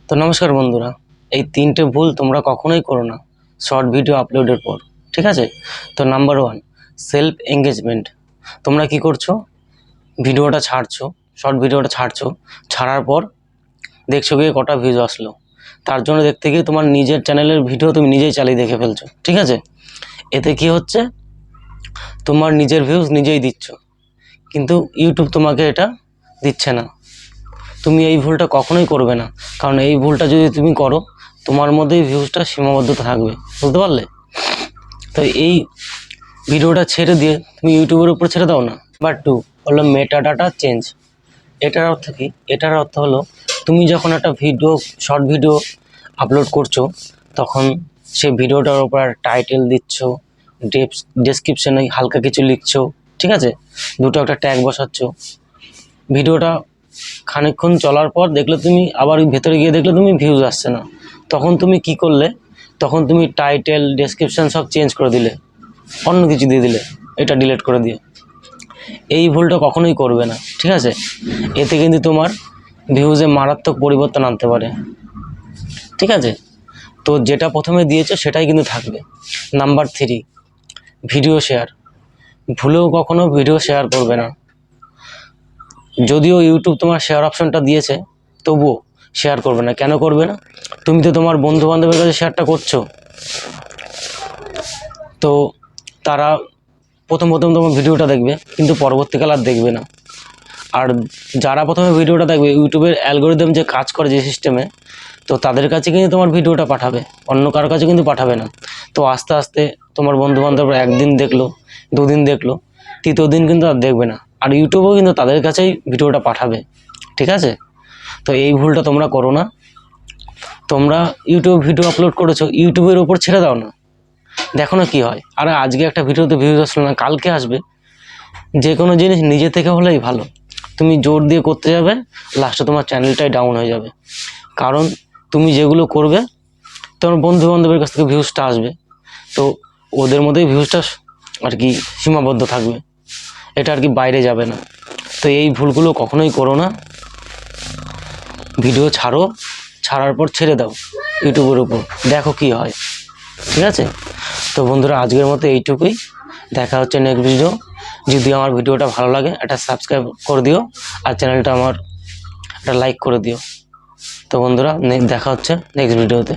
তো নমস্কার বন্ধুরা, এই তিনটে ভুল তোমরা কখনোই করো না শর্ট ভিডিও আপলোডের পর। ঠিক আছে? তো নাম্বার 1, সেলফ এঙ্গেজমেন্ট। তোমরা কি করছো? ভিডিওটা ছাড়ছো, শর্ট ভিডিওটা ছাড়ছো, ছাড়ার পর দেখছো গিয়ে কটা ভিউজ আসলো। তার জন্য দেখতে গিয়ে তোমার নিজের চ্যানেলের ভিডিও তুমি নিজেই চালিয়ে দেখে ফেলছো। ঠিক আছে? এতে কি হচ্ছে, তোমার নিজের ভিউজ নিজেই দিচ্ছ, কিন্তু ইউটিউব তোমাকে এটা দিচ্ছে না। তুমি এই ভুলটা কখনোই করবে না, কারণ এই ভুলটা যদি তুমি করো তোমার মধ্যেই ভিউজটা সীমাবদ্ধ থাকবে। বুঝতে পারলে? তো এই ভিডিওটা ছেড়ে দিয়ে তুমি ইউটিউবের উপর ছেড়ে দাও না। নাম্বার 2 হলো মেটা ডাটা চেঞ্জ। এটার অর্থ কি? এটার অর্থ হলো তুমি যখন একটা ভিডিও, শর্ট ভিডিও আপলোড করছো, তখন সেই ভিডিওটার উপর টাইটেল দিচ্ছ, ডেসক্রিপশনে হালকা কিছু লিখছো। ঠিক আছে? দুটো একটা ট্যাগ বসাচ্ছ। ভিডিওটা খানিকক্ষণ চলার পর দেখলে তুমি আবার ভেতরে গিয়ে দেখলে তুমি ভিউজ আসছে না। তখন তুমি কি করলে? তখন তুমি টাইটেল, ডেসক্রিপশন সব চেঞ্জ করে দিলে, অন্য কিছু দিয়ে দিলে, এটা ডিলিট করে দিয়ে। এই ভুলটা কখনোই করবে না। ঠিক আছে? এতে কিন্তু তোমার ভিউজে মারাত্মক পরিবর্তন আনতে পারে। ঠিক আছে? তো যেটা প্রথমে দিয়েছো সেটাই কিন্তু থাকবে। Number 3, video share. ভুলেও কখনো ভিডিও শেয়ার করবে না। যদিও ইউটিউব তোমার শেয়ার অপশনটা দিয়েছে, তবুও শেয়ার করবে না। কেন করবে না? তুমি তো তোমার বন্ধু বান্ধবের কাছে শেয়ারটা করছো, তো তারা প্রথম তোমার ভিডিওটা দেখবে, কিন্তু পরবর্তীকাল আর দেখবে না। আর যারা প্রথমে ভিডিওটা দেখবে, ইউটিউবের অ্যালগোরিদম যে কাজ করে যে সিস্টেমে, তো তাদের কাছে কিন্তু তোমার ভিডিওটা পাঠাবে, অন্য কারোর কাছে কিন্তু পাঠাবে না। তো আস্তে আস্তে তোমার বন্ধু বান্ধবরা একদিন দেখলো, দুদিন দেখলো, তৃতীয় দিন কিন্তু আর দেখবে না, আর ইউটিউবও কিন্তু তাদের কাছেই ভিডিওটা পাঠাবে। ঠিক আছে? তো এই ভুলটা তোমরা করো না। তোমরা ইউটিউব ভিডিও আপলোড করেছো, ইউটিউবের ওপর ছেড়ে দাও না, দেখো না কি হয়। আর আজকে একটা ভিডিওতে ভিউজ আসলো না, কালকে আসবে। যে কোনো জিনিস নিজে থেকে হলেই ভালো। তুমি জোর দিয়ে করতে যাবে, লাস্টে তোমার চ্যানেলটাই ডাউন হয়ে যাবে। কারণ তুমি যেগুলো করবে, তোমার বন্ধু বান্ধবের কাছ থেকে ভিউজটা আসবে, তো ওদের মধ্যেই ভিউজটা আর কি সীমাবদ্ধ থাকবে, এটা আর কি বাইরে যাবে না। তো এই ভুলগুলো কখনোই করো না। ভিডিও ছাড়ো, ছাড়ার পর ছেড়ে দাও ইউটিউবের উপর, দেখো কি হয়। ঠিক আছে? তো বন্ধুরা, আজকের মতো এইটুকুই। দেখা হচ্ছে নেক্সট ভিডিও। যদি আমার ভিডিওটা ভালো লাগে একটা সাবস্ক্রাইব করে দিও, আর চ্যানেলটা আমার একটা লাইক করে দিও। তো বন্ধুরা, দেখা হচ্ছে নেক্সট ভিডিওতে।